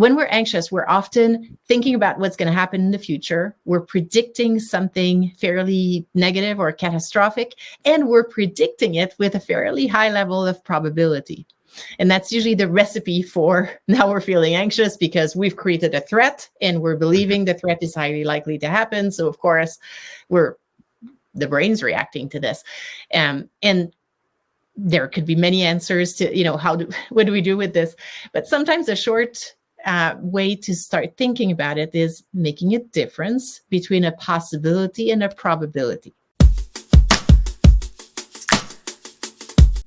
when we're anxious, we're often thinking about what's going to happen in the future. We're predicting something fairly negative or catastrophic, and we're predicting it with a fairly high level of probability. And that's usually the recipe for now we're feeling anxious because we've created a threat and we're believing the threat is highly likely to happen. So of course, the brain's reacting to this. And there could be many answers to, what do we do with this? But sometimes a short way to start thinking about it is making a difference between a possibility and a probability.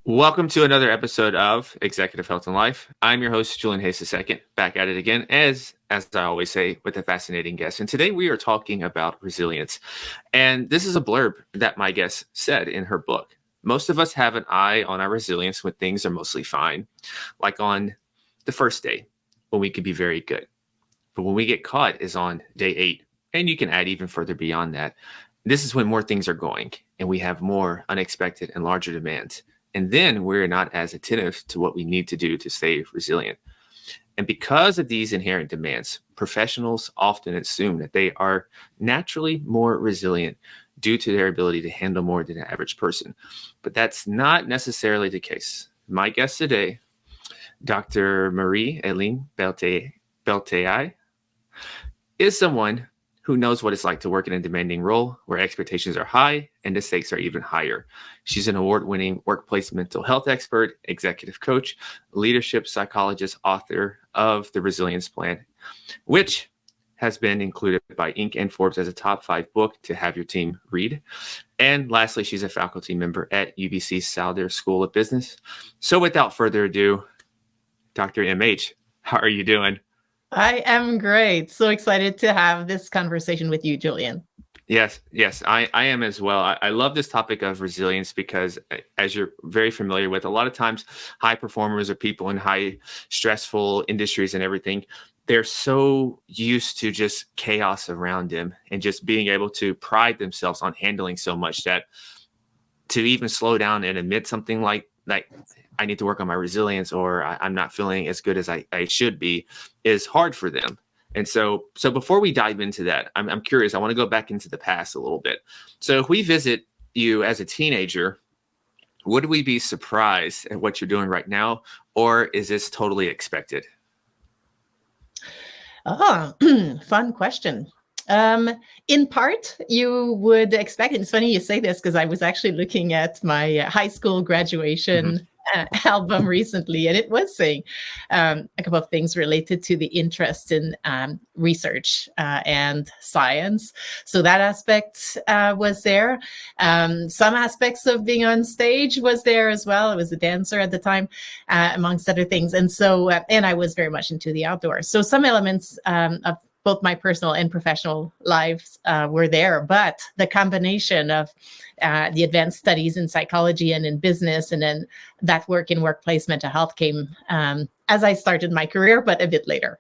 Welcome to another episode of Executive Health and Life. I'm your host, Julian Hayes II, back at it again, as I always say, with a fascinating guest. And today we are talking about resilience. And this is a blurb that my guest said in her book. Most of us have an eye on our resilience when things are mostly fine, like on the first day when we can be very good. But when we get caught is on day 8, and you can add even further beyond that. This is when more things are going and we have more unexpected and larger demands. And then we're not as attentive to what we need to do to stay resilient. And because of these inherent demands, professionals often assume that they are naturally more resilient due to their ability to handle more than the average person. But that's not necessarily the case. My guest today, Dr. Marie-Helène Pelletier, is someone who knows what it's like to work in a demanding role where expectations are high and the stakes are even higher. She's an award-winning workplace mental health expert, executive coach, leadership psychologist, author of The Resilience Plan, which has been included by Inc. and Forbes as a top 5 book to have your team read. And lastly, she's a faculty member at UBC Sauder School of Business. So without further ado, Dr. MH, how are you doing? I am great. So excited to have this conversation with you, Julian. Yes, I am as well. I love this topic of resilience because, as you're very familiar with, a lot of times high performers or people in high stressful industries and everything, they're so used to just chaos around them and just being able to pride themselves on handling so much that to even slow down and admit something like I need to work on my resilience or I'm not feeling as good as I should be is hard for them. And so before we dive into that, I'm curious. I want to go back into the past a little bit. So if we visit you as a teenager, would we be surprised at what you're doing right now? Or is this totally expected? Fun question. In part, you would expect, and it's funny you say this because I was actually looking at my high school graduation album recently, and it was saying a couple of things related to the interest in research and science. So that aspect was there. Some aspects of being on stage was there as well. I was a dancer at the time, amongst other things. And so, and I was very much into the outdoors. So some elements of both my personal and professional lives were there, but the combination of the advanced studies in psychology and in business, and then that work in workplace mental health came as I started my career, but a bit later.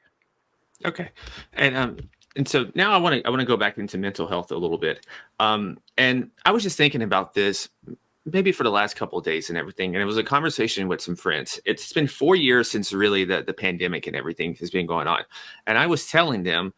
Okay, and so now I want to go back into mental health a little bit, and I was just thinking about this maybe for the last couple of days and everything. And it was a conversation with some friends. It's been 4 years since really the pandemic and everything has been going on. And I was telling them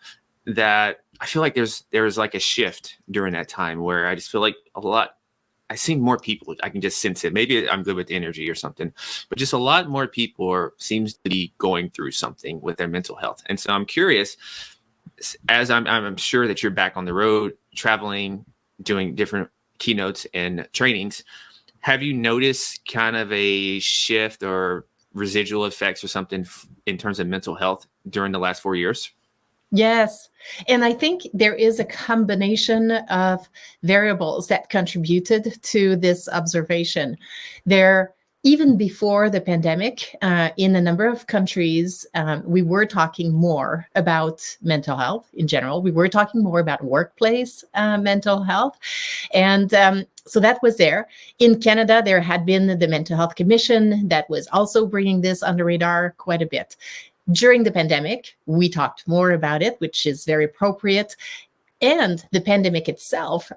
that I feel like there's like a shift during that time where I just feel like I see more people. I can just sense it. Maybe I'm good with energy or something, but just a lot more people seems to be going through something with their mental health. And so I'm curious, as I'm sure that you're back on the road, traveling, doing different keynotes and trainings, have you noticed kind of a shift or residual effects or something in terms of mental health during the last 4 years? Yes. And I think there is a combination of variables that contributed to this observation. Even before the pandemic, in a number of countries, we were talking more about mental health in general. We were talking more about workplace mental health. And so that was there. In Canada, there had been the Mental Health Commission that was also bringing this on the radar quite a bit. During the pandemic, we talked more about it, which is very appropriate. And the pandemic itself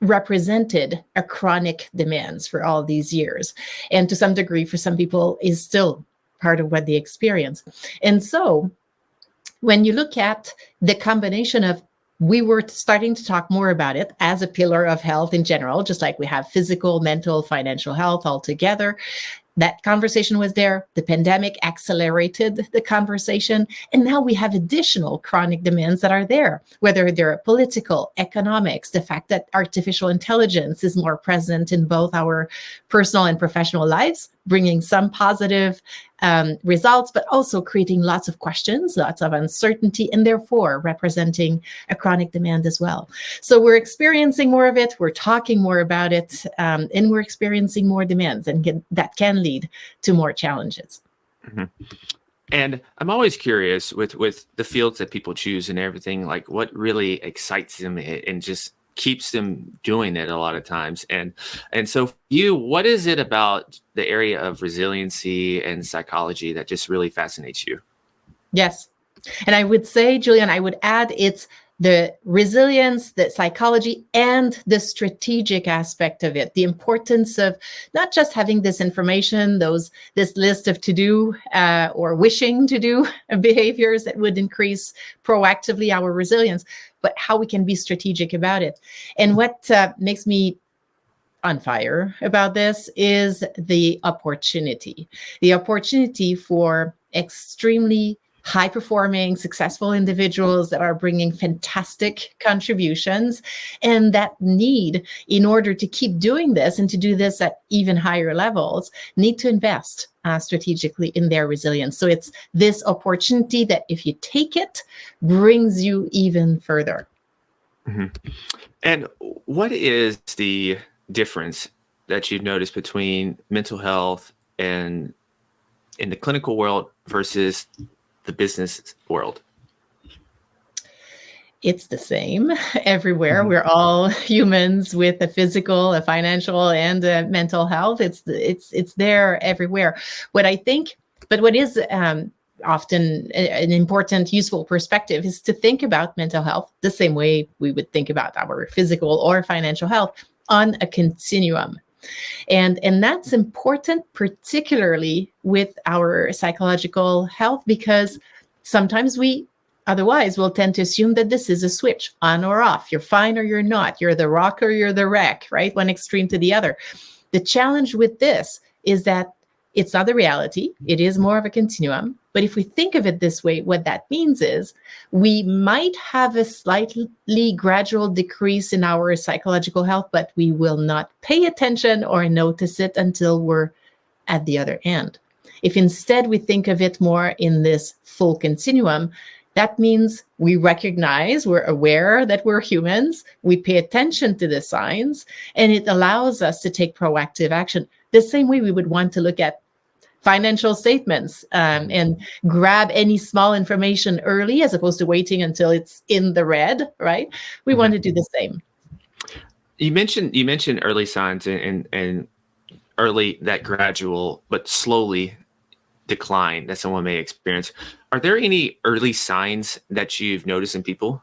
represented a chronic demands for all these years. And to some degree, for some people, is still part of what they experience. And so when you look at the combination of, we were starting to talk more about it as a pillar of health in general, just like we have physical, mental, financial health all together. That conversation was there. The pandemic accelerated the conversation. And now we have additional chronic demands that are there, whether they're political, economics, the fact that artificial intelligence is more present in both our personal and professional lives, bringing some positive results, but also creating lots of questions, lots of uncertainty, and therefore representing a chronic demand as well. So we're experiencing more of it, we're talking more about it, and we're experiencing more demands, and that can lead to more challenges. Mm-hmm. And I'm always curious with the fields that people choose and everything, like what really excites them and just keeps them doing it a lot of times. And so for you, what is it about the area of resiliency and psychology that just really fascinates you? Yes. And I would say, Julian, I would add it's the resilience, the psychology, and the strategic aspect of it. The importance of not just having this information, this list of to-do or wishing to do behaviors that would increase proactively our resilience, but how we can be strategic about it. And what makes me on fire about this is the opportunity for extremely high-performing, successful individuals that are bringing fantastic contributions, and that need, in order to keep doing this and to do this at even higher levels, need to invest strategically in their resilience. So it's this opportunity that, if you take it, brings you even further. Mm-hmm. And what is the difference that you've noticed between mental health and in the clinical world versus the business world? It's the same everywhere. Mm-hmm. We're all humans with a physical, a financial, and a mental health. It's there everywhere. What is often an important, useful perspective is to think about mental health the same way we would think about our physical or financial health, on a continuum. And that's important, particularly with our psychological health, because sometimes we otherwise will tend to assume that this is a switch, on or off. You're fine or you're not. You're the rock or you're the wreck, right? One extreme to the other. The challenge with this is that it's not the reality. It is more of a continuum. But if we think of it this way, what that means is we might have a slightly gradual decrease in our psychological health, but we will not pay attention or notice it until we're at the other end. If instead we think of it more in this full continuum, that means we recognize, we're aware that we're humans, we pay attention to the signs, and it allows us to take proactive action. The same way we would want to look at financial statements and grab any small information early, as opposed to waiting until it's in the red, right? We want to do the same. You mentioned early signs and early, that gradual but slowly decline that someone may experience. Are there any early signs that you've noticed in people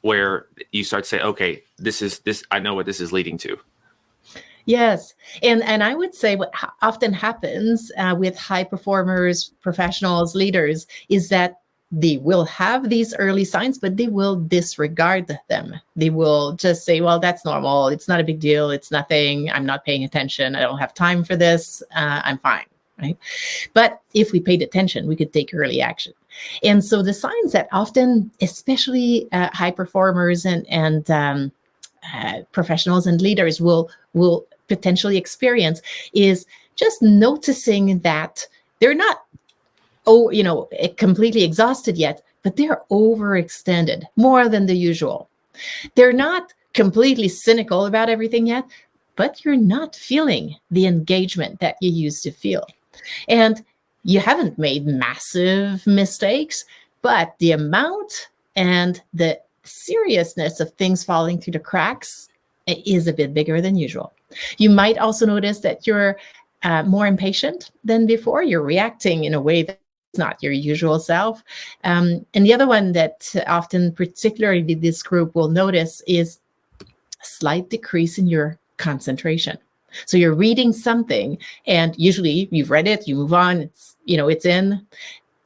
where you start to say, okay, this I know what this is leading to? Yes. And I would say what often happens with high performers, professionals, leaders, is that they will have these early signs, but they will disregard them. They will just say, well, that's normal. It's not a big deal. It's nothing. I'm not paying attention. I don't have time for this. I'm fine. Right. But if we paid attention, we could take early action. And so the signs that often, especially high performers and professionals and leaders will potentially experience is just noticing that they're not completely exhausted yet, but they're overextended more than the usual. They're not completely cynical about everything yet, but you're not feeling the engagement that you used to feel. And you haven't made massive mistakes, but the amount and the seriousness of things falling through the cracks is a bit bigger than usual. You might also notice that you're more impatient than before. You're reacting in a way that's not your usual self. And the other one that often, particularly this group, will notice is a slight decrease in your concentration. So you're reading something, and usually you've read it, you move on, it's in,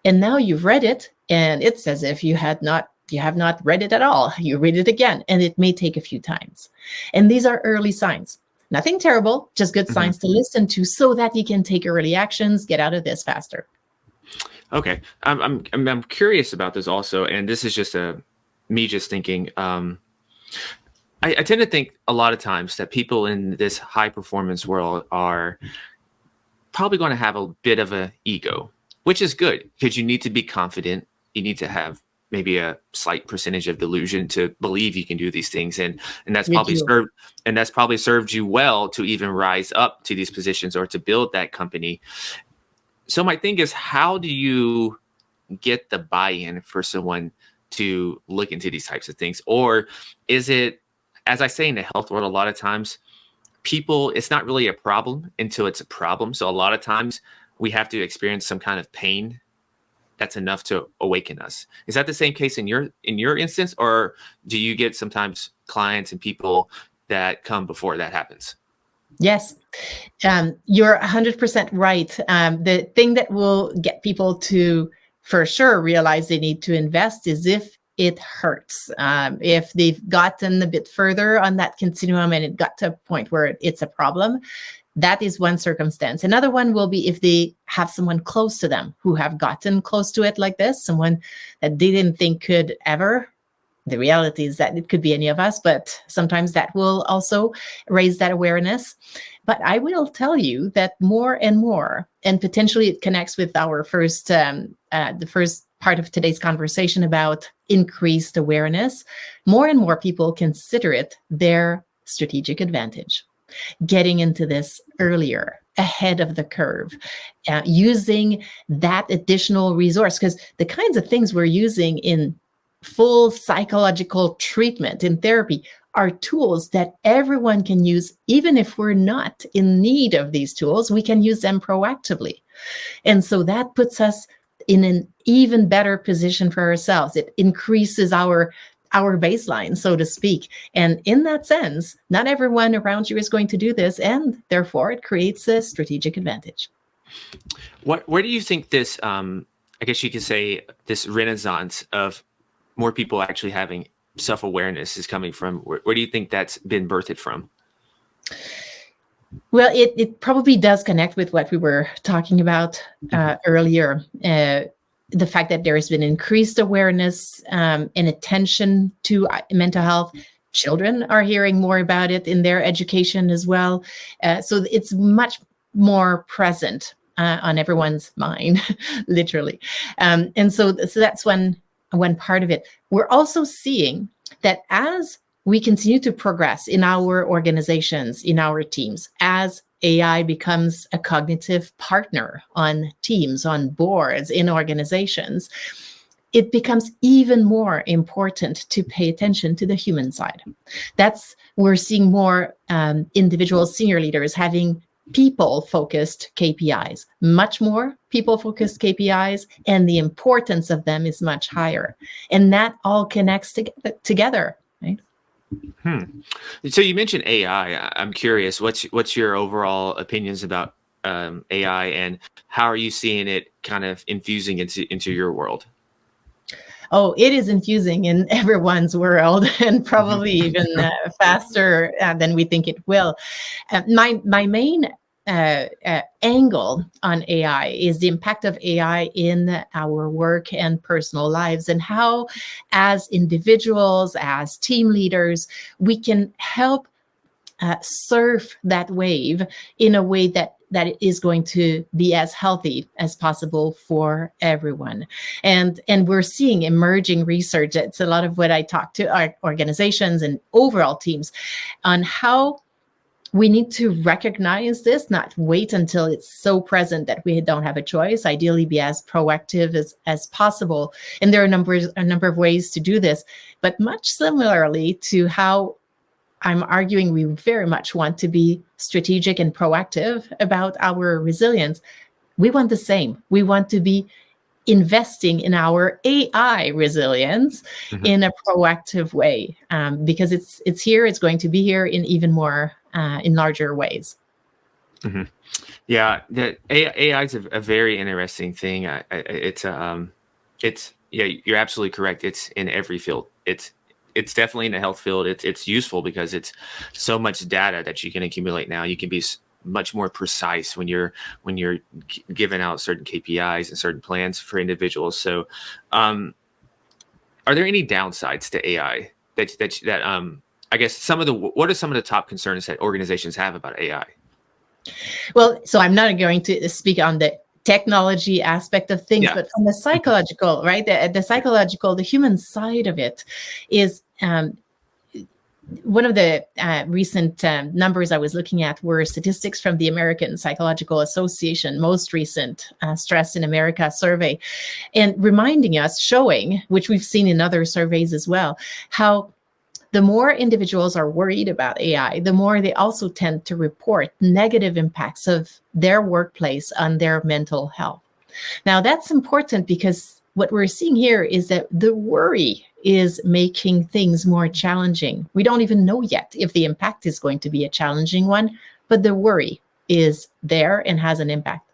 and now you've read it, and it's as if you have not read it at all. You read it again, and it may take a few times. And these are early signs. Nothing terrible, just good signs to listen to so that you can take early actions, get out of this faster. Okay. I'm curious about this also, and this is just me just thinking. I tend to think a lot of times that people in this high performance world are probably going to have a bit of an ego, which is good because you need to be confident. You need to have maybe a slight percentage of delusion to believe you can do these things, and that's probably served you well to even rise up to these positions or to build that company. So my thing is, how do you get the buy-in for someone to look into these types of things? Or is it, as I say in the health world, a lot of times it's not really a problem until it's a problem. So a lot of times we have to experience some kind of pain that's enough to awaken us. Is that the same case in your instance, or do you get sometimes clients and people that come before that happens? Yes, you're 100% right. The thing that will get people to, for sure, realize they need to invest is if it hurts. If they've gotten a bit further on that continuum and it got to a point where it's a problem, that is one circumstance. Another one will be if they have someone close to them who have gotten close to it like this, someone that they didn't think could ever. The reality is that it could be any of us, but sometimes that will also raise that awareness. But I will tell you that more and more, and potentially it connects with our the first part of today's conversation about increased awareness, more and more people consider it their strategic advantage. Getting into this earlier, ahead of the curve, using that additional resource, because the kinds of things we're using in full psychological treatment in therapy are tools that everyone can use. Even if we're not in need of these tools, we can use them proactively. And so that puts us in an even better position for ourselves. It increases our baseline, so to speak. And in that sense, not everyone around you is going to do this, and therefore it creates a strategic advantage. Where do you think this, I guess you could say, this renaissance of more people actually having self-awareness is coming from? Where do you think that's been birthed from? Well, it probably does connect with what we were talking about earlier. The fact that there has been increased awareness and attention to mental health. Children are hearing more about it in their education as well. So it's much more present on everyone's mind, literally. And so that's one part of it. We're also seeing that as we continue to progress in our organizations, in our teams, as AI becomes a cognitive partner on teams, on boards, in organizations, it becomes even more important to pay attention to the human side. We're seeing more individuals, senior leaders having people-focused KPIs, much more people-focused KPIs, and the importance of them is much higher. And that all connects together, right? So you mentioned AI. I'm curious, what's your overall opinions about AI, and how are you seeing it kind of infusing into your world? Oh, it is infusing in everyone's world, and probably even faster than we think it will. My main angle on AI is the impact of AI in our work and personal lives, and how, as individuals, as team leaders, we can help surf that wave in a way that it is going to be as healthy as possible for everyone. And we're seeing emerging research. It's a lot of what I talk to our organizations and overall teams on how we need to recognize this, not wait until it's so present that we don't have a choice. Ideally, be as proactive as possible. And there are a number of ways to do this, but much similarly to how I'm arguing we very much want to be strategic and proactive about our resilience. We want the same. We want to be investing in our AI resilience in a proactive way, because it's here. It's going to be here in even more, in larger ways. Mm-hmm. Yeah, the AI is a very interesting thing. Yeah, you're absolutely correct. It's in every field. It's definitely in the health field. It's useful because it's so much data that you can accumulate now. You can be much more precise when you're giving out certain KPIs and certain plans for individuals. So, are there any downsides to AI that I guess what are some of the top concerns that organizations have about AI? Well, so I'm not going to speak on the technology aspect of things, Yeah. but from the psychological, right? The psychological, the human side of it is one of the recent numbers I was looking at were statistics from the American Psychological Association, most recent Stress in America survey, and reminding us, showing, which we've seen in other surveys as well, how the more individuals are worried about AI, the more they also tend to report negative impacts of their workplace on their mental health. Now, that's important because what we're seeing here is that the worry is making things more challenging. We don't even know yet if the impact is going to be a challenging one, but the worry is there and has an impact.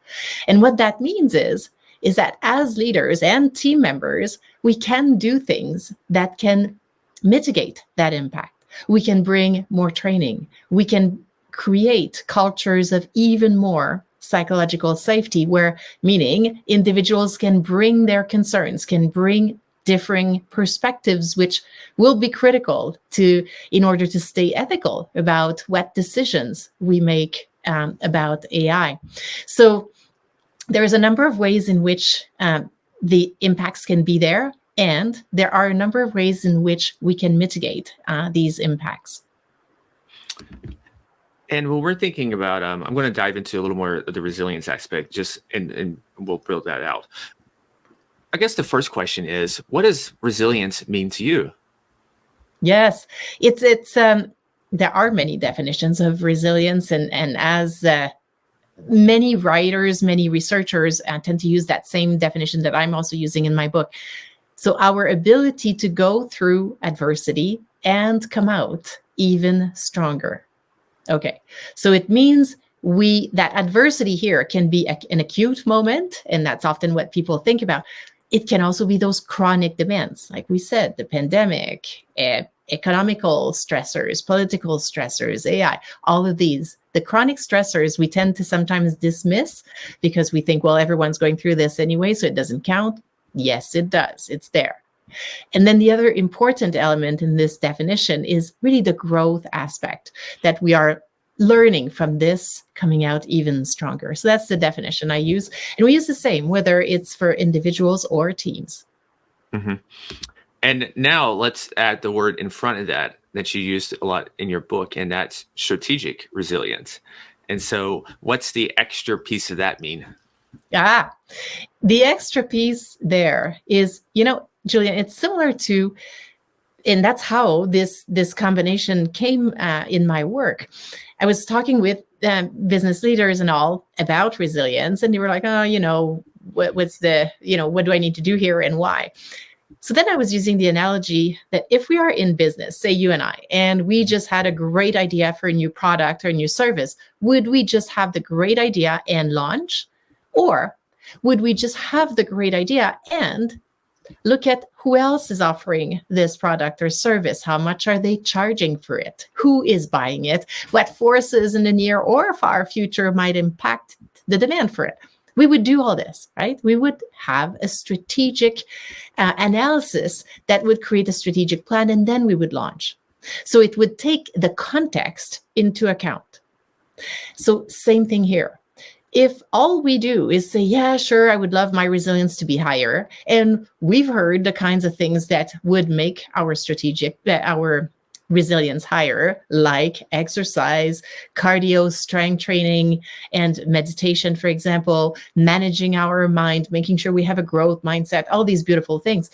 And what that means is that as leaders and team members, we can do things that can mitigate that impact. We can bring more training. We can create cultures of even more psychological safety, where meaning individuals can bring their concerns, can bring differing perspectives, which will be critical in order to stay ethical about what decisions we make about AI. So there's a number of ways in which the impacts can be there, and there are a number of ways in which we can mitigate these impacts. And when we're thinking about, I'm going to dive into a little more of the resilience aspect, and we'll build that out. I guess the first question is, what does resilience mean to you? Yes, it's there are many definitions of resilience, and as many writers, many researchers tend to use that same definition that I'm also using in my book. So our ability to go through adversity and come out even stronger. Okay, so it means that adversity here can be an acute moment, and that's often what people think about. It can also be those chronic demands, like we said, the pandemic, economical stressors, political stressors, AI, all of these. The chronic stressors we tend to sometimes dismiss because we think, well, everyone's going through this anyway, so it doesn't count. Yes, it does. It's there. And then the other important element in this definition is really the growth aspect, that we are learning from this, coming out even stronger. So that's the definition I use. And we use the same, whether it's for individuals or teams. Mm-hmm. And now let's add the word in front of that you used a lot in your book, and that's strategic resilience. And so what's the extra piece of that mean? The extra piece there is, Julian, it's similar to, and that's how this combination came in my work. I was talking with business leaders and all about resilience, and they were like, oh, what's the, what do I need to do here and why? So then I was using the analogy that if we are in business, say you and I, and we just had a great idea for a new product or a new service, would we just have the great idea and launch? Or would we just have the great idea and look at who else is offering this product or service? How much are they charging for it? Who is buying it? What forces in the near or far future might impact the demand for it? We would do all this, right? We would have a strategic analysis that would create a strategic plan, and then we would launch. So it would take the context into account. So same thing here. If all we do is say, yeah, sure, I would love my resilience to be higher, and we've heard the kinds of things that would make our resilience higher, like exercise, cardio, strength training, and meditation, for example, managing our mind, making sure we have a growth mindset, all these beautiful things.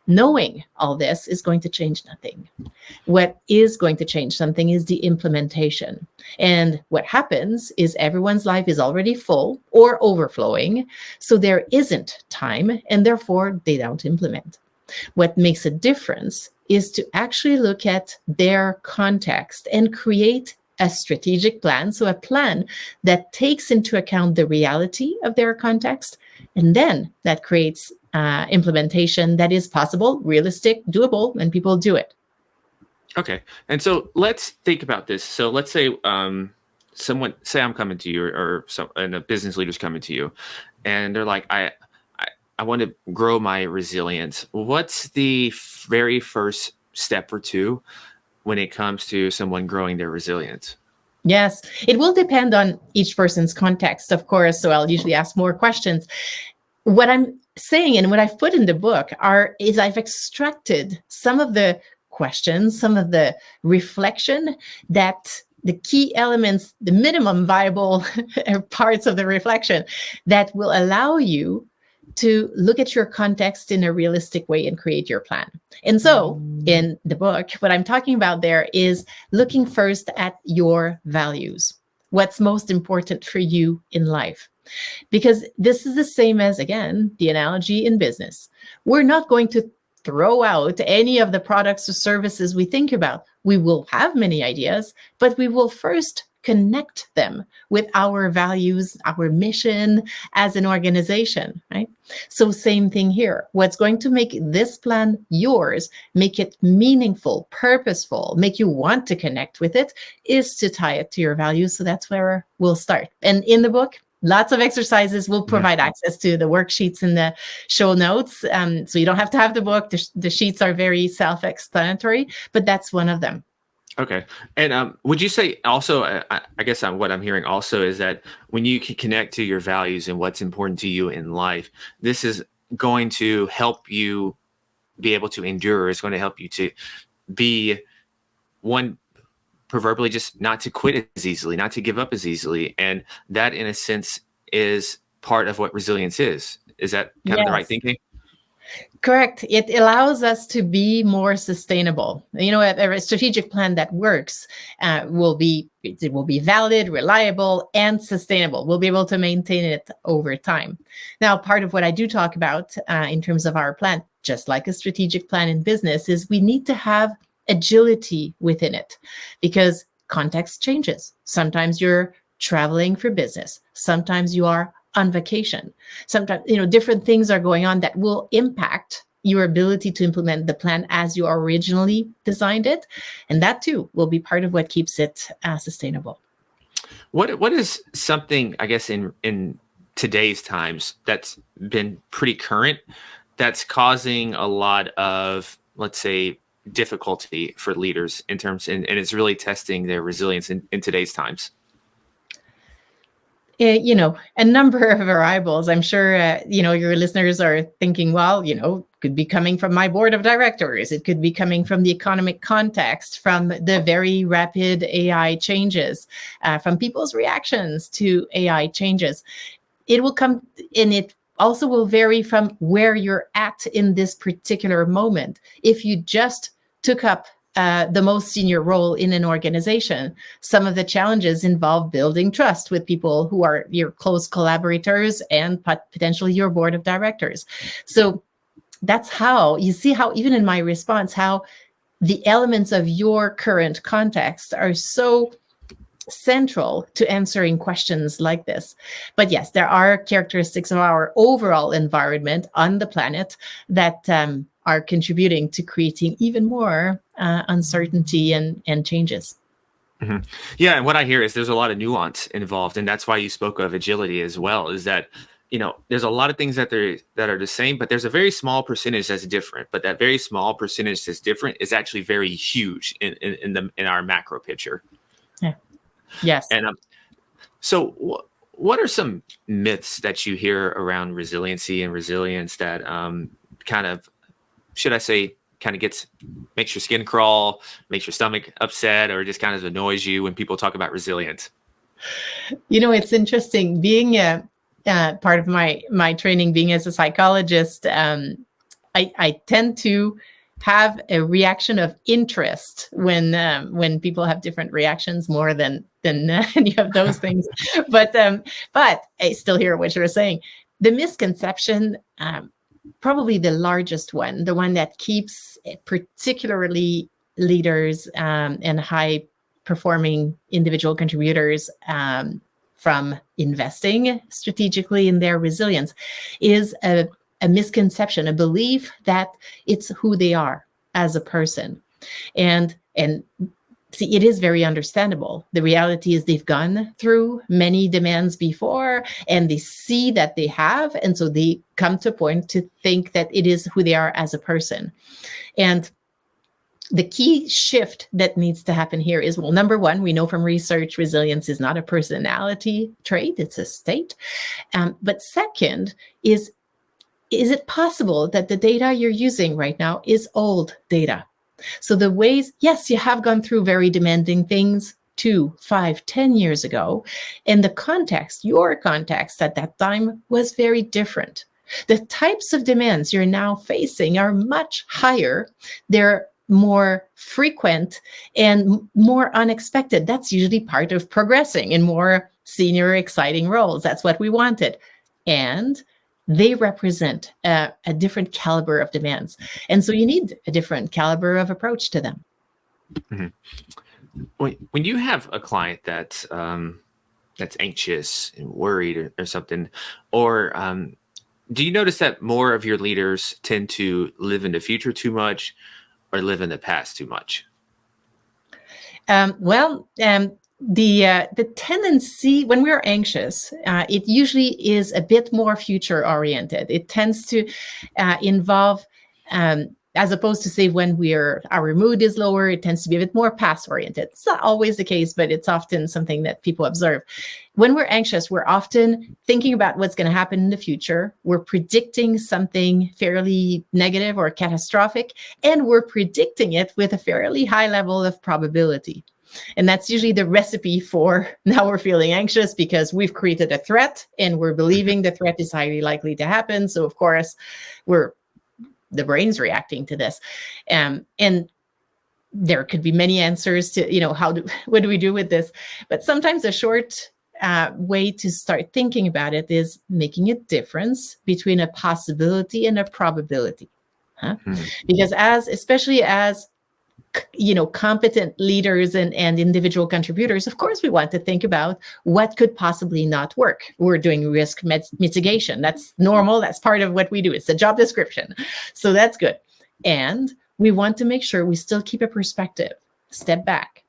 Knowing all this is going to change nothing. What is going to change something is the implementation. And what happens is everyone's life is already full or overflowing, so there isn't time, and therefore they don't implement. What makes a difference is to actually look at their context and create a strategic plan, so a plan that takes into account the reality of their context, and then that creates implementation that is possible, realistic, doable, and people do it. Okay. And so let's think about this. So let's say say I'm coming to you, and a business leader's coming to you, and they're like, I want to grow my resilience. What's the very first step or two when it comes to someone growing their resilience? Yes, it will depend on each person's context, of course. So I'll usually ask more questions. What I'm saying and what I've put in the book is I've extracted some of the questions, some of the reflection, that the key elements, the minimum viable parts of the reflection that will allow you to look at your context in a realistic way and create your plan. And so in the book, what I'm talking about there is looking first at your values. What's most important for you in life? Because this is the same as, again, the analogy in business. We're not going to throw out any of the products or services we think about. We will have many ideas, but we will first connect them with our values, our mission as an organization, right? So same thing here. What's going to make this plan yours, make it meaningful, purposeful, make you want to connect with it, is to tie it to your values. So that's where we'll start. And in the book, lots of exercises. We'll provide access to the worksheets in the show notes. So you don't have to have the book. The sheets are very self-explanatory, but that's one of them. Okay. And would you say also, I guess what I'm hearing also is that when you can connect to your values and what's important to you in life, this is going to help you be able to endure. It's going to help you to be one, proverbially, just not to quit as easily, not to give up as easily. And that, in a sense, is part of what resilience is. Is that kind of the right thinking? Correct. It allows us to be more sustainable. You know, a strategic plan that works will be valid, reliable, and sustainable. We'll be able to maintain it over time. Now, part of what I do talk about in terms of our plan, just like a strategic plan in business, is we need to have agility within it, because context changes. Sometimes you're traveling for business. Sometimes you are on vacation. Sometimes, different things are going on that will impact your ability to implement the plan as you originally designed it. And that too will be part of what keeps it sustainable. What is something, I guess, in today's times that's been pretty current, that's causing a lot of, let's say, difficulty for leaders in terms, and it's really testing their resilience in today's times? A number of variables. I'm sure, your listeners are thinking, well, could be coming from my board of directors. It could be coming from the economic context, from the very rapid AI changes, from people's reactions to AI changes. It will come, and it also will vary from where you're at in this particular moment. If you just took up the most senior role in an organization, some of the challenges involve building trust with people who are your close collaborators and potentially your board of directors. So that's how you see how, even in my response, how the elements of your current context are so central to answering questions like this. But yes, there are characteristics of our overall environment on the planet that are contributing to creating even more uncertainty and changes. Mm-hmm. Yeah, and what I hear is there's a lot of nuance involved, and that's why you spoke of agility as well. Is that there's a lot of things that are the same, but there's a very small percentage that's different. But that very small percentage that's different is actually very huge in our macro picture. Yeah. Yes. And so what are some myths that you hear around resiliency and resilience that kind of, should I say, kind of makes your skin crawl, makes your stomach upset, or just kind of annoys you when people talk about resilience? It's interesting being part of my training, being as a psychologist. I tend to have a reaction of interest when people have different reactions more than any of those things. But I still hear what you're saying. The misconception, probably the largest one, the one that keeps particularly leaders and high performing individual contributors from investing strategically in their resilience is a misconception, a belief that it's who they are as a person. And see, it is very understandable. The reality is they've gone through many demands before and they see that they have. And so they come to a point to think that it is who they are as a person. And the key shift that needs to happen here is, well, number one, we know from research, resilience is not a personality trait, it's a state. But second is it possible that the data you're using right now is old data? So the ways, yes, you have gone through very demanding things 2, 5, 10 years ago. And the context, your context at that time was very different. The types of demands you're now facing are much higher. They're more frequent and more unexpected. That's usually part of progressing in more senior, exciting roles. That's what we wanted. And they represent a different caliber of demands. And so you need a different caliber of approach to them. Mm-hmm. When you have a client that's anxious and worried or something, or do you notice that more of your leaders tend to live in the future too much or live in the past too much? The tendency when we're anxious, it usually is a bit more future oriented. It tends to involve, as opposed to say when our mood is lower, it tends to be a bit more past oriented. It's not always the case, but it's often something that people observe. When we're anxious, we're often thinking about what's going to happen in the future. We're predicting something fairly negative or catastrophic, and we're predicting it with a fairly high level of probability. And that's usually the recipe for now we're feeling anxious because we've created a threat and we're believing the threat is highly likely to happen. So of course, the brain's reacting to this. And there could be many answers to, what do we do with this? But sometimes a short way to start thinking about it is making a difference between a possibility and a probability. Because especially as competent leaders and individual contributors, of course, we want to think about what could possibly not work. We're doing risk mitigation. That's normal. That's part of what we do. It's a job description. So that's good. And we want to make sure we still keep a perspective, step back.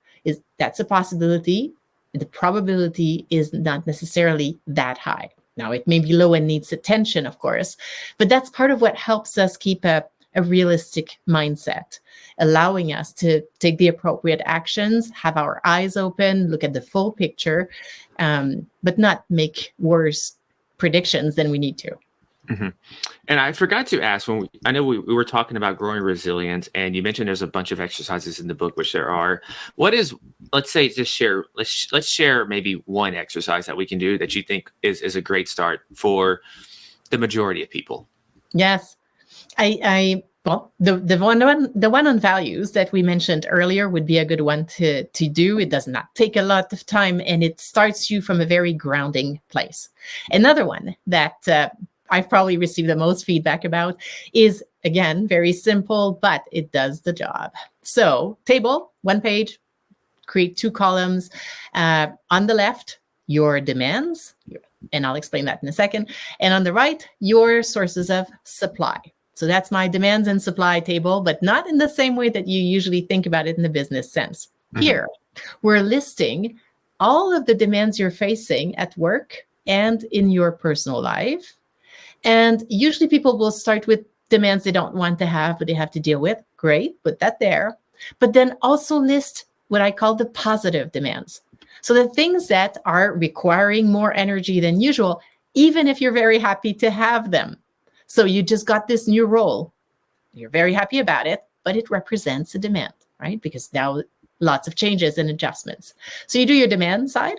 That's a possibility. The probability is not necessarily that high. Now, it may be low and needs attention, of course, but that's part of what helps us keep a realistic mindset, allowing us to take the appropriate actions, have our eyes open, look at the full picture, but not make worse predictions than we need to. Mm-hmm. And I forgot to ask, I know we were talking about growing resilience, and you mentioned there's a bunch of exercises in the book, which there are. Let's share maybe one exercise that we can do that you think is a great start for the majority of people. Yes. The one on values that we mentioned earlier would be a good one to do. It does not take a lot of time, and it starts you from a very grounding place. Another one that I've probably received the most feedback about is, again, very simple, but it does the job. So table, 1 page, create 2 columns. On the left, your demands, and I'll explain that in a second. And on the right, your sources of supply. So that's my demands and supply table, but not in the same way that you usually think about it in the business sense. Mm-hmm. Here, we're listing all of the demands you're facing at work and in your personal life. And usually people will start with demands they don't want to have, but they have to deal with. Great, put that there. But then also list what I call the positive demands. So the things that are requiring more energy than usual, even if you're very happy to have them. So you just got this new role. You're very happy about it, but it represents a demand, right? Because now lots of changes and adjustments. So you do your demand side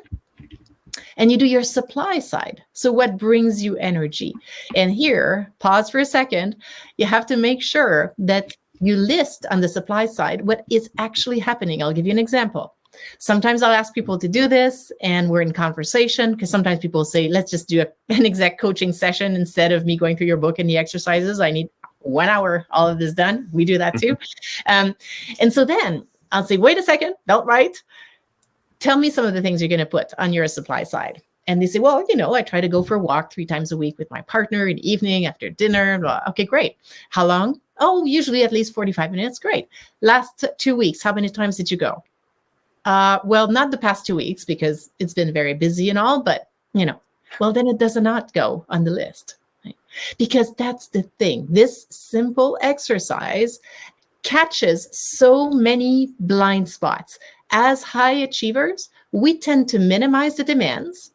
and you do your supply side. So what brings you energy? And here, pause for a second. You have to make sure that you list on the supply side what is actually happening. I'll give you an example. Sometimes I'll ask people to do this and we're in conversation because sometimes people say, let's just do an exec coaching session instead of me going through your book and the exercises. I need 1 hour, all of this done. We do that too. And so then I'll say, wait a second, don't write. tell me some of the things you're going to put on your supply side. And they say, well, I try to go for a walk 3 times a week with my partner in the evening after dinner. Blah. Okay, great. How long? Oh, usually at least 45 minutes. Great. Last 2 weeks, how many times did you go? Well, not the past 2 weeks because it's been very busy and all, but, well, then it does not go on the list. Right? Because that's the thing. This simple exercise catches so many blind spots. As high achievers, we tend to minimize the demands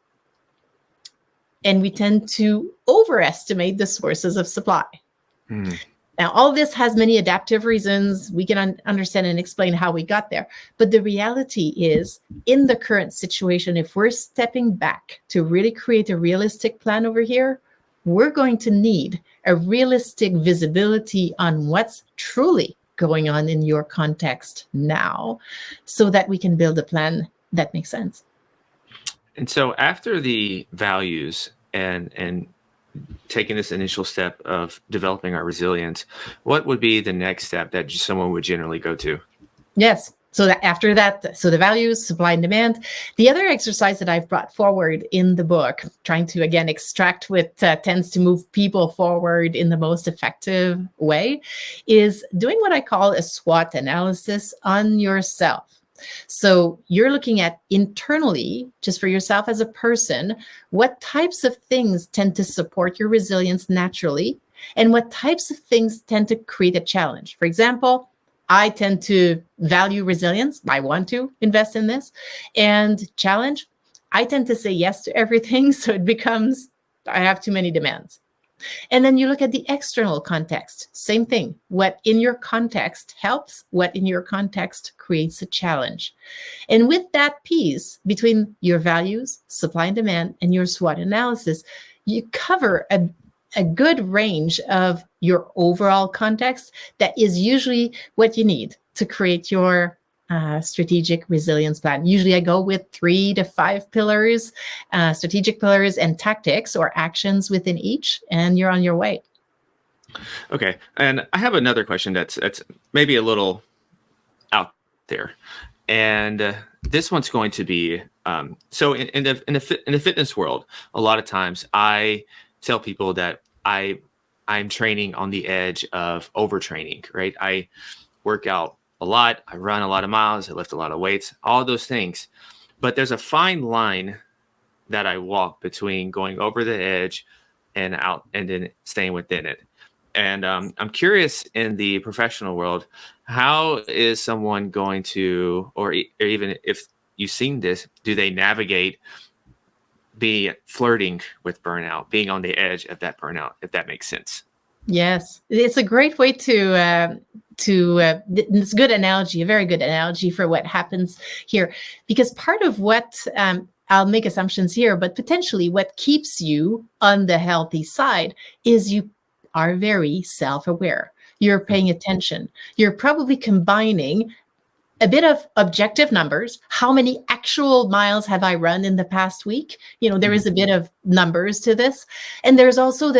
and we tend to overestimate the sources of supply. Now, all this has many adaptive reasons. We can understand and explain how we got there. But the reality is, in the current situation, if we're stepping back to really create a realistic plan over here, we're going to need a realistic visibility on what's truly going on in your context now so that we can build a plan that makes sense. And so after the values and taking this initial step of developing our resilience, what would be the next step that someone would generally go to? Yes. So that after that, so the values, supply and demand. The other exercise that I've brought forward in the book, trying to, again, extract what tends to move people forward in the most effective way, is doing what I call a SWOT analysis on yourself. So you're looking at internally, just for yourself as a person, what types of things tend to support your resilience naturally, and what types of things tend to create a challenge. For example, I tend to value resilience. I want to invest in this. And challenge, I tend to say yes to everything. So it becomes, I have too many demands. And then you look at the external context. Same thing. What in your context helps, what in your context creates a challenge. And with that piece between your values, supply and demand, and your SWOT analysis, you cover a good range of your overall context that is usually what you need to create your strategic resilience plan. Usually I go with 3 to 5 pillars, strategic pillars and tactics or actions within each, and you're on your way. Okay. And I have another question that's maybe a little out there. And this one's going to be, so in the fitness world, a lot of times I tell people that I'm training on the edge of overtraining, right? I work out a lot, I run a lot of miles, I lift a lot of weights, all those things. But there's a fine line that I walk between going over the edge and out and then staying within it. And I'm curious, in the professional world, how is someone going to, or even if you've seen this, do they navigate be flirting with burnout, being on the edge of that burnout, if that makes sense? Yes, it's a great way to it's a good analogy, a very good analogy for what happens here, because part of what I'll make assumptions here, but potentially what keeps you on the healthy side is you are very self-aware. You're paying attention. You're probably combining a bit of objective numbers. How many actual miles have I run in the past week? There is a bit of numbers to this. And there's also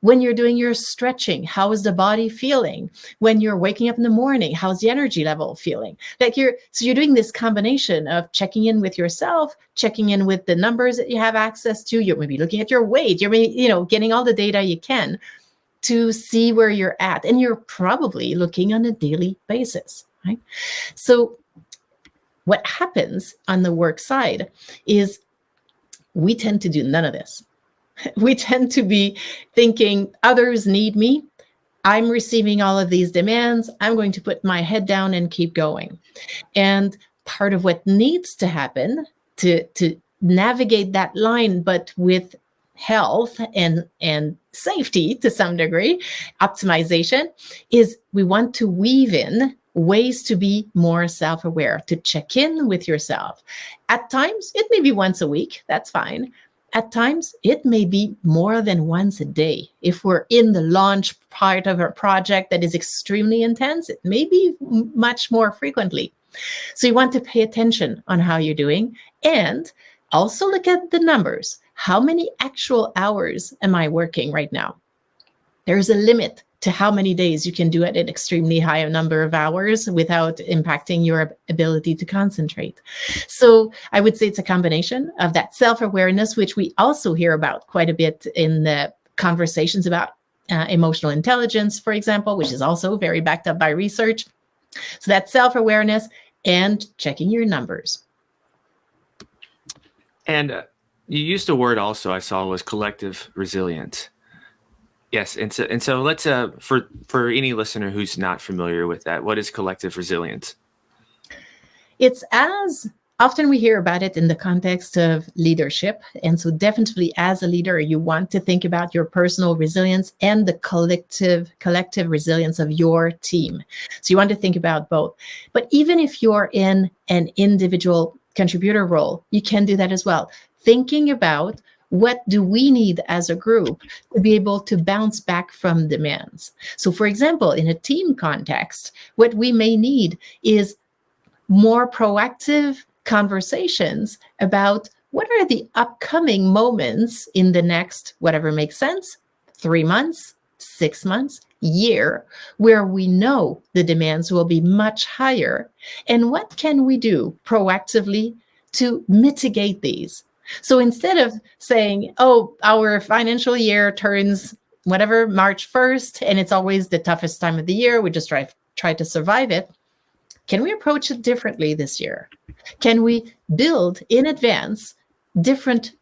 when you're doing your stretching, how is the body feeling? When you're waking up in the morning, how's the energy level feeling? So you're doing this combination of checking in with yourself, checking in with the numbers that you have access to. You're maybe looking at your weight. You're maybe, getting all the data you can to see where you're at. And you're probably looking on a daily basis. Right? So what happens on the work side is we tend to do none of this. We tend to be thinking others need me. I'm receiving all of these demands. I'm going to put my head down and keep going. And part of what needs to happen to navigate that line, but with health and safety to some degree, optimization, is we want to weave in ways to be more self-aware, to check in with yourself. At times, it may be once a week. That's fine. At times, it may be more than once a day. If we're in the launch part of a project that is extremely intense, it may be much more frequently. So you want to pay attention on how you're doing and also look at the numbers. How many actual hours am I working right now? There's a limit to how many days you can do it an extremely high number of hours without impacting your ability to concentrate. So I would say it's a combination of that self-awareness, which we also hear about quite a bit in the conversations about emotional intelligence, for example, which is also very backed up by research. So that self-awareness and checking your numbers. And you used a word also I saw was collective resilience. Yes, and so let's for any listener who's not familiar with that, what is collective resilience? It's as often we hear about it in the context of leadership, and so definitely as a leader, you want to think about your personal resilience and the collective resilience of your team. So you want to think about both. But even if you're in an individual contributor role, you can do that as well. Thinking about what do we need as a group to be able to bounce back from demands. So for example, in a team context, what we may need is more proactive conversations about what are the upcoming moments in the next, whatever makes sense, 3 months, 6 months, year, where we know the demands will be much higher. And what can we do proactively to mitigate these? So instead of saying, oh, our financial year turns whatever, March 1st, and it's always the toughest time of the year, we just try to survive it. Can we approach it differently this year? Can we build in advance different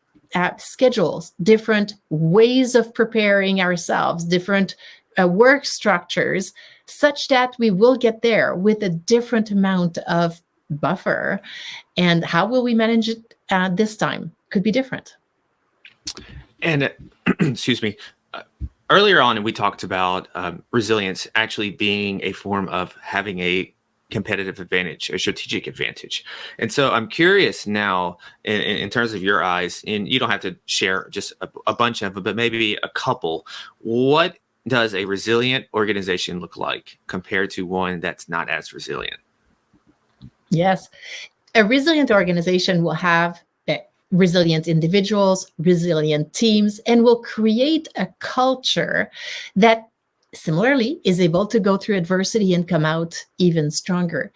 schedules, different ways of preparing ourselves, different work structures, such that we will get there with a different amount of buffer? And how will we manage it this time? Could be different. And excuse me, earlier on we talked about resilience actually being a form of having a competitive advantage, a strategic advantage. And so I'm curious now, in terms of your eyes, and you don't have to share just a bunch of them, but maybe a couple, what does a resilient organization look like compared to one that's not as resilient? Yes. A resilient organization will have resilient individuals, resilient teams, and will create a culture that similarly is able to go through adversity and come out even stronger.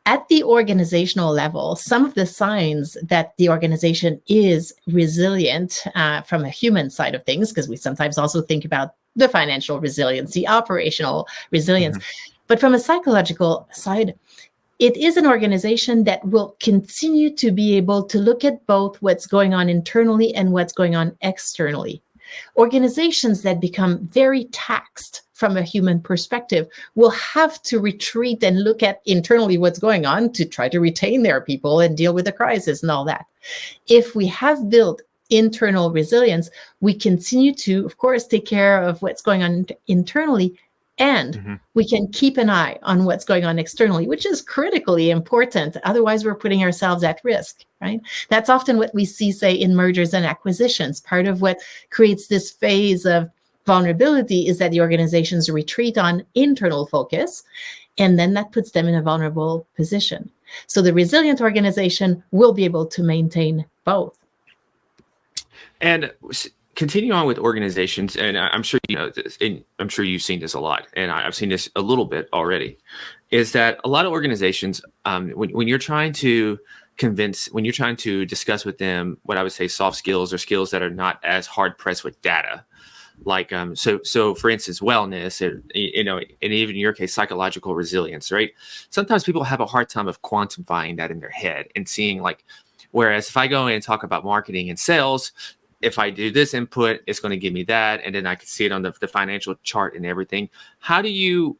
At the organizational level, some of the signs that the organization is resilient from a human side of things, because we sometimes also think about the financial resilience, the operational resilience, but from a psychological side, it is an organization that will continue to be able to look at both what's going on internally and what's going on externally. Organizations that become very taxed from a human perspective will have to retreat and look at internally what's going on to try to retain their people and deal with the crisis and all that. If we have built internal resilience, we continue to, of course, take care of what's going on internally, and we can keep an eye on what's going on externally, which is critically important. Otherwise, we're putting ourselves at risk, right? That's often what we see, say, in mergers and acquisitions. Part of what creates this phase of vulnerability is that the organizations retreat on internal focus, and then that puts them in a vulnerable position. So the resilient organization will be able to maintain both. And continue on with organizations, and I'm sure you know this, and I'm sure you've seen this a lot, and I've seen this a little bit already, is that a lot of organizations, when you're trying to discuss with them what I would say soft skills or skills that are not as hard pressed with data, like so for instance, wellness, and even in your case, psychological resilience, right? Sometimes people have a hard time of quantifying that in their head and seeing, like, whereas if I go in and talk about marketing and sales, if I do this input, it's going to give me that. And then I can see it on the financial chart and everything. How do you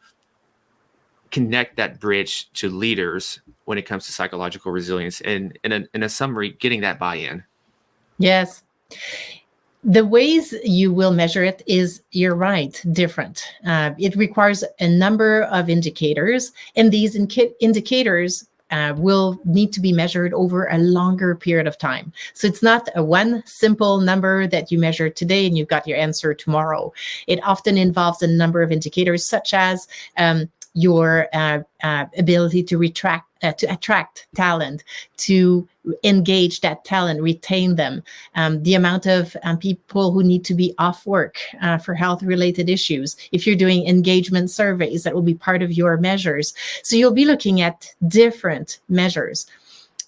connect that bridge to leaders when it comes to psychological resilience? And in a summary, getting that buy-in. Yes. The ways you will measure it is, you're right, different. It requires a number of indicators, and these indicators will need to be measured over a longer period of time. So it's not a one simple number that you measure today and you've got your answer tomorrow. It often involves a number of indicators, such as your ability to attract talent, to engage that talent, retain them, the amount of people who need to be off work for health-related issues. If you're doing engagement surveys, that will be part of your measures. So you'll be looking at different measures.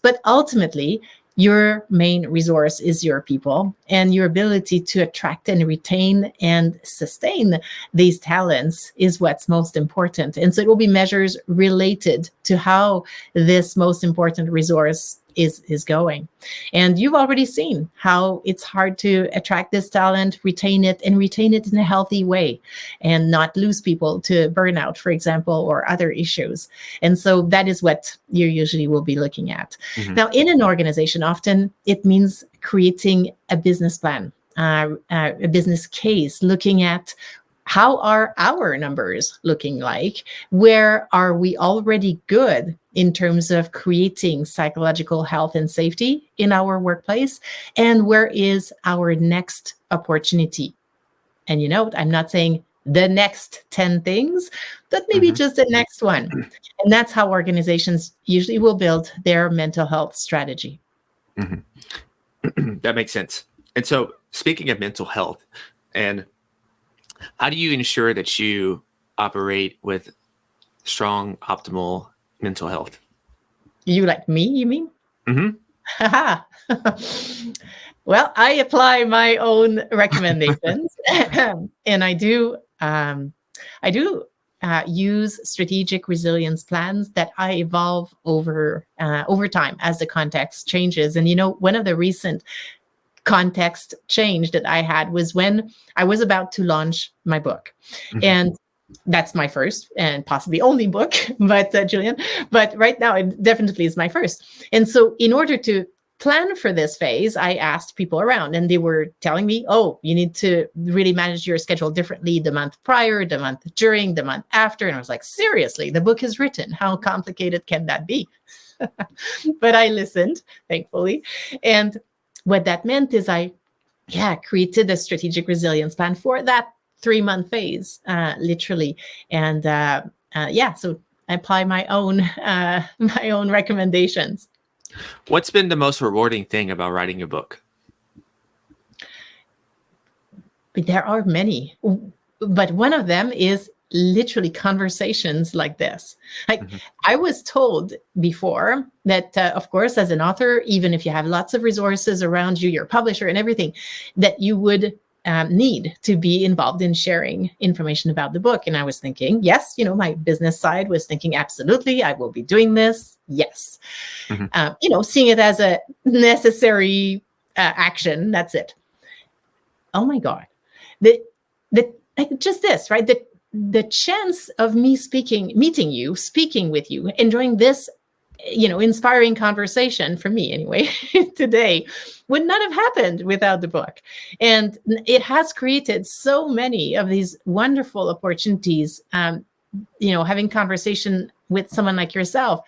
But ultimately, your main resource is your people, and your ability to attract and retain and sustain these talents is what's most important. And so it will be measures related to how this most important resource is going. And you've already seen how it's hard to attract this talent, retain it in a healthy way, and not lose people to burnout, for example, or other issues. And so that is what you usually will be looking at. Mm-hmm. Now, in an organization, often it means creating a business plan, a business case, looking at how are our numbers looking like? Where are we already good in terms of creating psychological health and safety in our workplace? And where is our next opportunity? And you know, I'm not saying the next 10 things, but maybe just the next one. And that's how organizations usually will build their mental health strategy. That makes sense. And so speaking of mental health, and how do you ensure that you operate with strong, optimal mental health? You like me, you mean? Mm-hmm. Well, I apply my own recommendations, and I do use strategic resilience plans that I evolve over time as the context changes. And you know, one of the recent context change that I had was when I was about to launch my book. And that's my first and possibly only book, but Julian, but right now it definitely is my first. And so in order to plan for this phase, I asked people around, and they were telling me, oh, you need to really manage your schedule differently the month prior, the month during, the month after. And I was like, seriously, the book is written. How complicated can that be? But I listened, thankfully. And what that meant is I created a strategic resilience plan for that 3-month phase, literally. And so I apply my own recommendations. What's been the most rewarding thing about writing a book? There are many, but one of them is literally conversations like this. I was told before that, of course, as an author, even if you have lots of resources around you, your publisher and everything, that you would need to be involved in sharing information about the book. And I was thinking, yes, you know, my business side was thinking, absolutely, I will be doing this. Yes. Seeing it as a necessary action. That's it. Oh my God. Just this, right? The chance of me meeting you, speaking with you, enjoying this, inspiring conversation, for me anyway, today, would not have happened without the book. And it has created so many of these wonderful opportunities. Having conversation with someone like yourself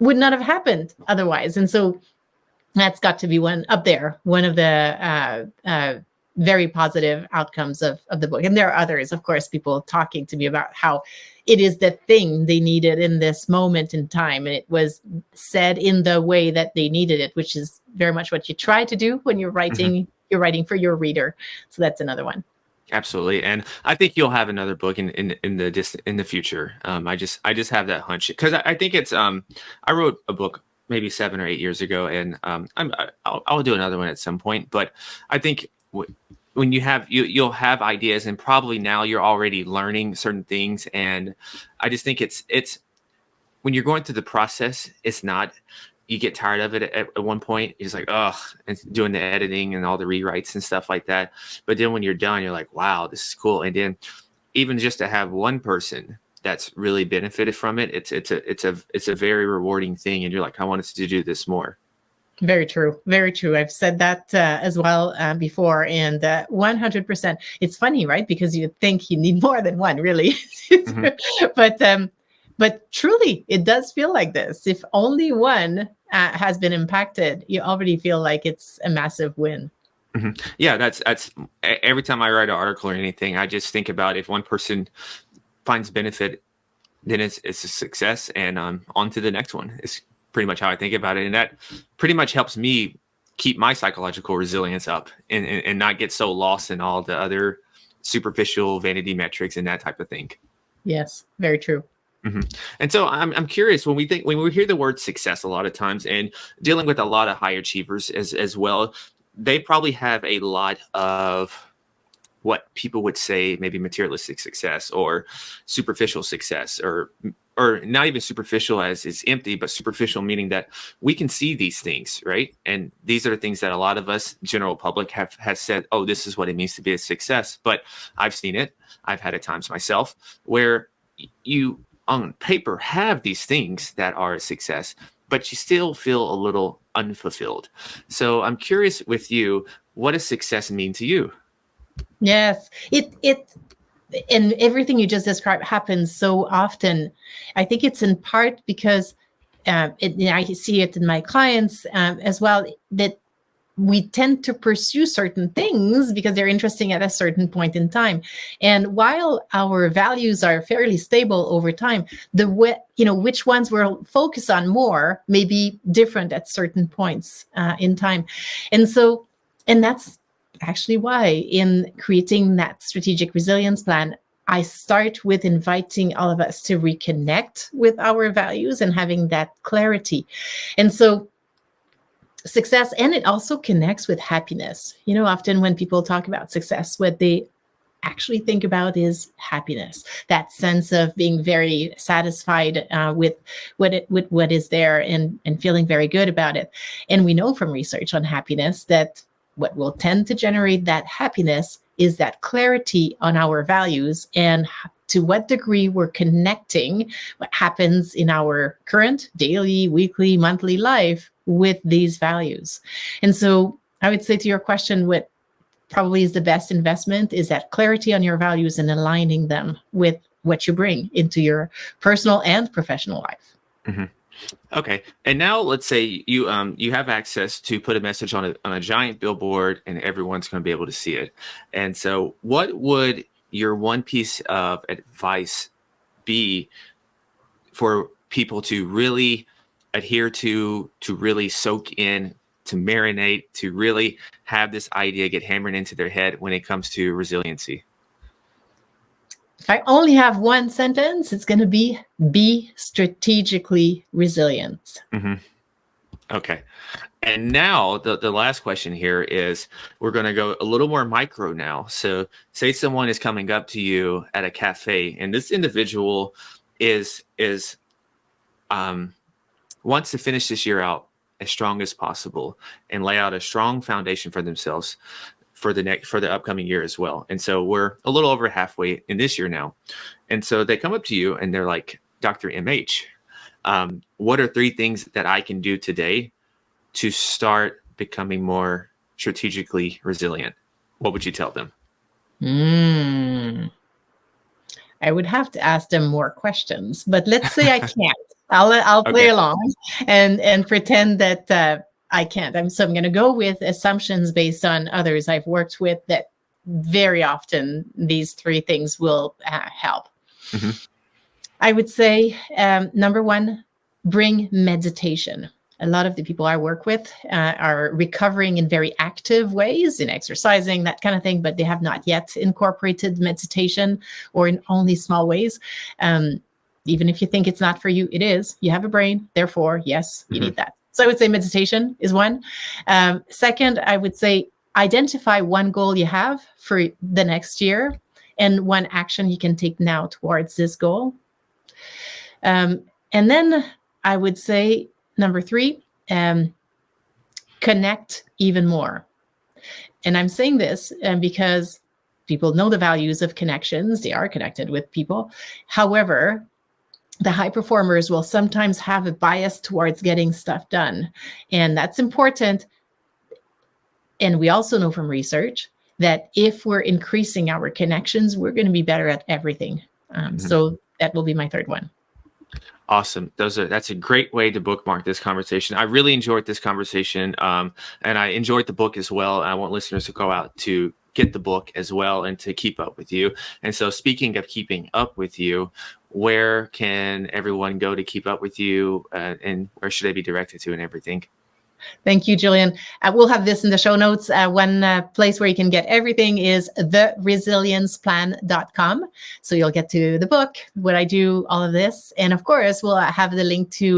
would not have happened otherwise. And so that's got to be one of the very positive outcomes of the book. And there are others, of course, people talking to me about how it is the thing they needed in this moment in time. And it was said in the way that they needed it, which is very much what you try to do when you're writing. You're writing for your reader. So that's another one. Absolutely. And I think you'll have another book in the future. I just have that hunch, because I think it's I wrote a book maybe 7 or 8 years ago, and I'll do another one at some point. But I think when you'll have ideas, and probably now you're already learning certain things. And I just think it's when you're going through the process, it's not, you get tired of it at one point. You're just like, oh, and doing the editing and all the rewrites and stuff like that. But then when you're done, you're like, wow, this is cool. And then even just to have one person that's really benefited from it, it's a very rewarding thing. And you're like, I want us to do this more. Very true. Very true. I've said that as well before, and 100%. It's funny, right? Because you think you need more than one, really. But truly, it does feel like this. If only one has been impacted, you already feel like it's a massive win. Yeah, that's every time I write an article or anything, I just think about if one person finds benefit then it's a success, and on to the next one. It's pretty much how I think about it. And that pretty much helps me keep my psychological resilience up and not get so lost in all the other superficial vanity metrics and that type of thing. Yes, very true. Mm-hmm. And so I'm curious, when we hear the word success a lot of times, and dealing with a lot of high achievers as well, they probably have a lot of what people would say maybe materialistic success or superficial success, or not even superficial as is empty, but superficial meaning that we can see these things, right? And these are the things that a lot of us, general public, has said, oh, this is what it means to be a success. But I've seen it. I've had it times myself where you on paper have these things that are a success, but you still feel a little unfulfilled. So I'm curious with you, what does success mean to you? Yes, it and everything you just described happens so often. I think it's in part because I see it in my clients as well, that we tend to pursue certain things because they're interesting at a certain point in time. And while our values are fairly stable over time, which ones we'll focus on more may be different at certain points in time. And that's actually why in creating that strategic resilience plan, I start with inviting all of us to reconnect with our values and having that clarity. And so success, and it also connects with happiness. Often when people talk about success, what they actually think about is happiness, that sense of being very satisfied with what is there and feeling very good about it. And we know from research on happiness that what will tend to generate that happiness is that clarity on our values and to what degree we're connecting what happens in our current daily, weekly, monthly life with these values. And so I would say to your question, what probably is the best investment is that clarity on your values and aligning them with what you bring into your personal and professional life. Mm-hmm. Okay. And now let's say you have access to put a message on a giant billboard and everyone's going to be able to see it. And so what would your one piece of advice be for people to really adhere to really soak in, to marinate, to really have this idea get hammered into their head when it comes to resiliency? If I only have one sentence, it's going to be strategically resilient. Mm-hmm. Okay. And now the last question here is, we're going to go a little more micro now. So say someone is coming up to you at a cafe, and this individual wants to finish this year out as strong as possible and lay out a strong foundation for themselves for the upcoming year as well. And so we're a little over halfway in this year now. And so they come up to you and they're like, Dr. MH, what are 3 things that I can do today to start becoming more strategically resilient? What would you tell them? I would have to ask them more questions, but let's say I can't. I'll play along and pretend that I can't. So I'm going to go with assumptions based on others I've worked with that very often these 3 things will help. Mm-hmm. I would say, number 1, bring meditation. A lot of the people I work with are recovering in very active ways, in exercising, that kind of thing, but they have not yet incorporated meditation, or in only small ways. Even if you think it's not for you, it is. You have a brain, therefore, yes, you need that. So I would say meditation is 1. Second, I would say identify one goal you have for the next year and one action you can take now towards this goal. And then I would say, number 3, connect even more. And I'm saying this because people know the values of connections. They are connected with people. However, the high performers will sometimes have a bias towards getting stuff done. And that's important. And we also know from research that if we're increasing our connections, we're going to be better at everything. So that will be my 3rd one. Awesome. That's a great way to bookmark this conversation. I really enjoyed this conversation, and I enjoyed the book as well. I want listeners to go out to get the book as well and to keep up with you. And so speaking of keeping up with you, where can everyone go to keep up with you, and where should they be directed to and everything? Thank you, Julian. We'll have this in the show notes. One place where you can get everything is theresilienceplan.com. So you'll get to the book, what I do, all of this. And of course, we'll have the link to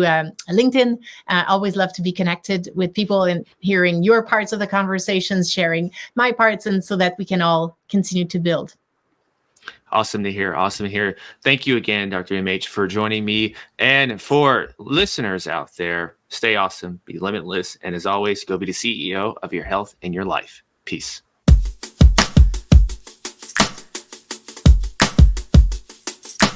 LinkedIn. Always love to be connected with people and hearing your parts of the conversations, sharing my parts, and so that we can all continue to build. Awesome to hear. Awesome to hear. Thank you again, Dr. MH, for joining me. And for listeners out there, stay awesome, be limitless. And as always, go be the CEO of your health and your life. Peace.